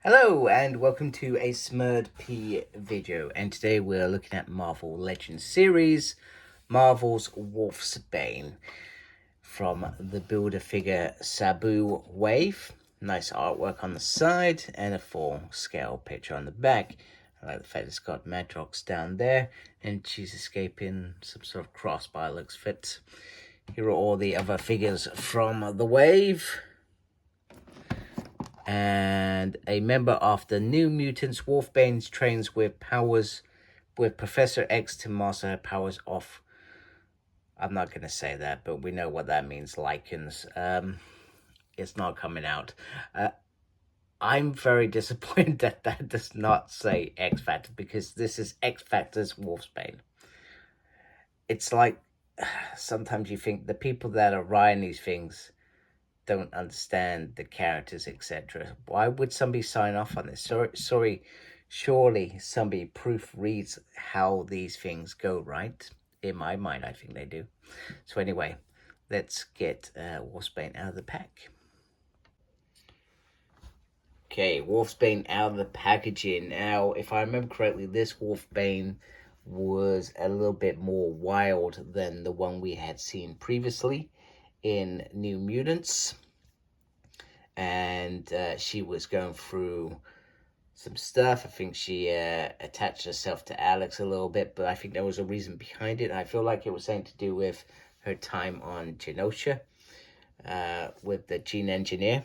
Hello and welcome to a smerdp video, and today we're looking at Marvel Legends series, Marvel's Wolfsbane, from the Build-A-Figure Zabu BAF. Nice artwork on the side and a full scale picture on the back. I like the fact it's got Madrox down there and she's escaping some sort of crossbar, looks fit. Here are all the other figures from the wave. And a member of the New Mutants, Wolfsbane trains with Professor X to master her powers of, I'm not going to say that, but we know what that means, lichens. It's not coming out. I'm very disappointed that that does not say X Factor, because this is X Factor's Wolfsbane. It's like, sometimes you think the people that are writing these things don't understand the characters, etc. Why would somebody sign off on this? Surely somebody proofreads how these things go, right? In my mind, I think they do. So anyway, let's get Wolfsbane out of the pack. Okay, Wolfsbane out of the packaging. Now, if I remember correctly, this Wolfsbane was a little bit more wild than the one we had seen previously in New Mutants. And she was going through some stuff. I think she attached herself to Alex a little bit, but I think there was a reason behind it. I feel like it was something to do with her time on Genosha with the Gene Engineer.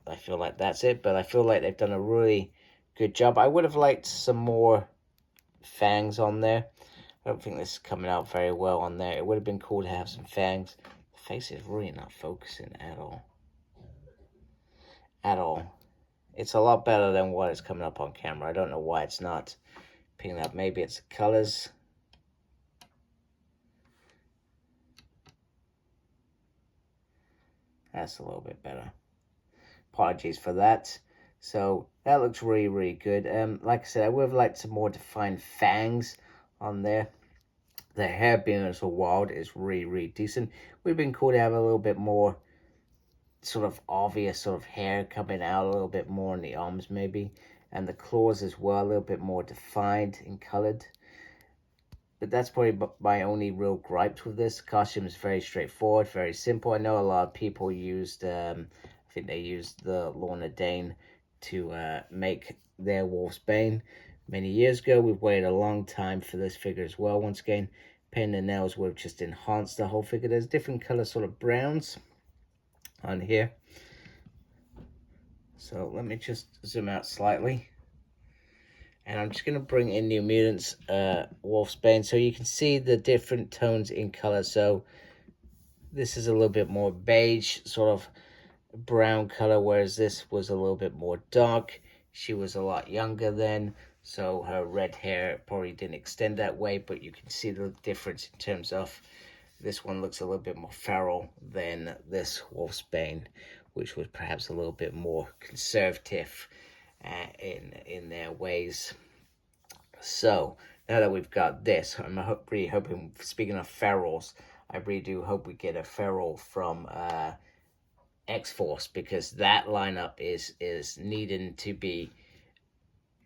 I feel like that's it, but I feel like they've done a really good job. I would have liked some more fangs on there. I don't think this is coming out very well on there. It would have been cool to have some fangs. The face is really not focusing at all. It's a lot better than what is coming up on camera. I don't know why it's not picking up. Maybe it's the colors. That's a little bit better. Apologies for that. So that looks really, really good. Like I said, I would have liked some more defined fangs on there. The hair being so wild is really, really decent. Would have been cool to have a little bit more sort of obvious sort of hair coming out a little bit more in the arms maybe, and the claws as well, a little bit more defined and colored. But that's probably my only real gripes with this. The costume is very straightforward, very simple. I know a lot of people used, I think they used the Lorna Dane to make their Wolfsbane many years ago. We've waited a long time for this figure as well. Once again, painting the nails would have just enhanced the whole figure. There's different color sort of browns on here. So let me just zoom out slightly. And I'm just going to bring in New Mutants Wolfsbane so you can see the different tones in color. So this is a little bit more beige, sort of brown color, whereas this was a little bit more dark. She was a lot younger then, so her red hair probably didn't extend that way, but you can see the difference in terms of this one looks a little bit more feral than this Wolfsbane, which was perhaps a little bit more conservative in their ways. So now that we've got this, I'm really hoping, speaking of ferals, I really do hope we get a feral from X-Force, because that lineup is needing to be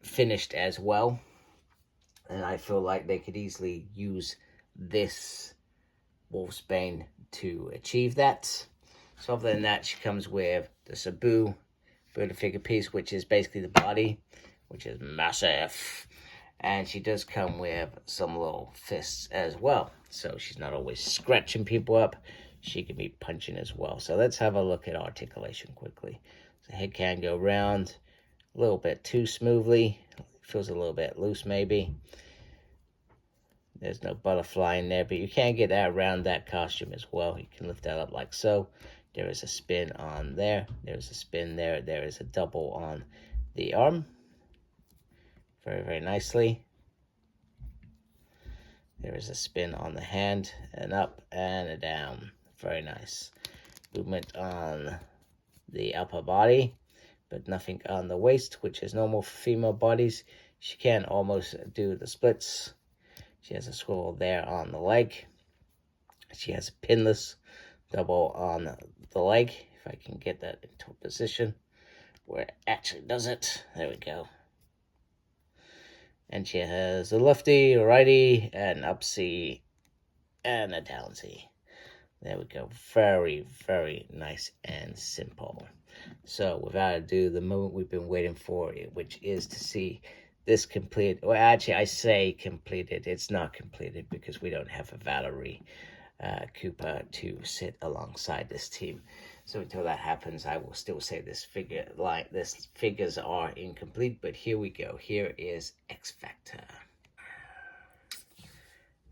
finished as well, and I feel like they could easily use this Wolfsbane to achieve that. So other than that, she comes with the Zabu Build-A-Figure piece, which is basically the body, which is massive. And she does come with some little fists as well. So she's not always scratching people up. She can be punching as well. So let's have a look at articulation quickly. So the head can go round a little bit too smoothly. Feels a little bit loose maybe. There's no butterfly in there, but you can get that around that costume as well. You can lift that up like so. There is a spin on there. There's a spin there. There is a double on the arm. Very, very nicely. There is a spin on the hand, and up and a down. Very nice. Movement on the upper body, but nothing on the waist, which is normal for female bodies. She can almost do the splits. She has a swivel there on the leg. She has a pinless double on the leg, if I can get that into position. where it actually does it. There we go. And she has a lefty, a righty, an up-C, and a down-C. There we go. Very, very nice and simple. So without ado, the moment we've been waiting for, which is to see this complete. Well, actually, I say completed. It's not completed because we don't have a Valerie Cooper to sit alongside this team. So until that happens, I will still say this figures are incomplete. But here we go. Here is X Factor.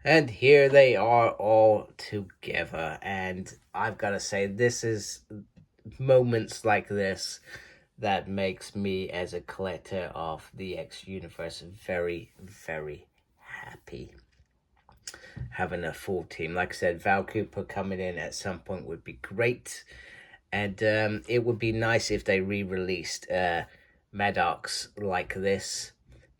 And here they are all together. And I've got to say, this is moments like this that makes me, as a collector of the X universe, very, very happy. Having a full team. Like I said, Val Cooper coming in at some point would be great. And it would be nice if they re-released Maddox like this,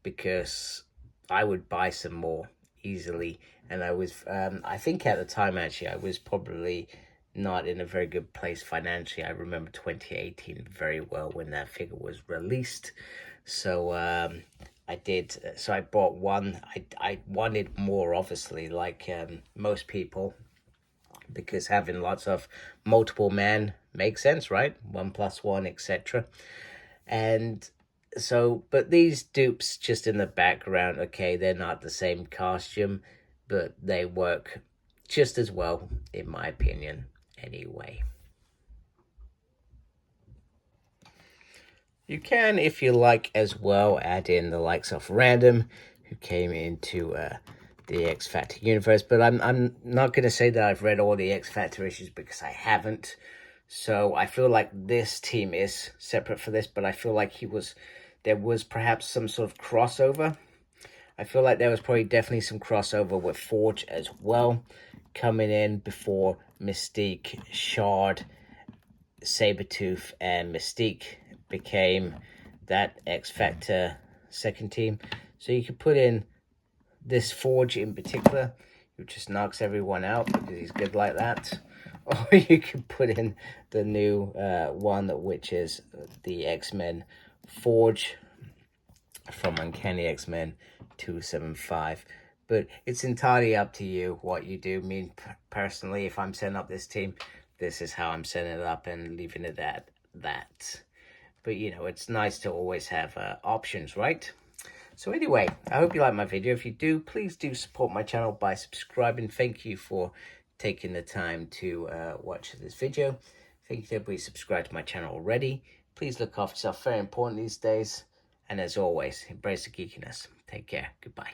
because I would buy some more easily. And I think at the time, actually, I was probably not in a very good place financially. I remember 2018 very well when that figure was released. So I bought one. I wanted more, obviously, like most people, because having lots of multiple men makes sense, right? 1 + 1, etc. And so, but these dupes just in the background, okay, they're not the same costume, but they work just as well, in my opinion, anyway. You can, if you like, as well, add in the likes of Random, who came into the X Factor universe. But I'm not going to say that I've read all the X Factor issues, because I haven't. So I feel like this team is separate for this, but I feel like there was perhaps some sort of crossover. I feel like there was probably definitely some crossover with Forge as well, coming in before Mystique, Shard, Sabretooth, and Mystique became that X Factor second team. So you could put in this Forge in particular, who just knocks everyone out because he's good like that. Or you could put in the new one, which is the X-Men Forge from Uncanny X-Men 275. But it's entirely up to you what you do. I mean, personally, if I'm setting up this team, this is how I'm setting it up and leaving it at that. But, you know, it's nice to always have options, right? So anyway, I hope you like my video. If you do, please do support my channel by subscribing. Thank you for taking the time to watch this video. Thank you to everybody subscribed to my channel already. Please look after yourself. Very important these days. And as always, embrace the geekiness. Take care. Goodbye.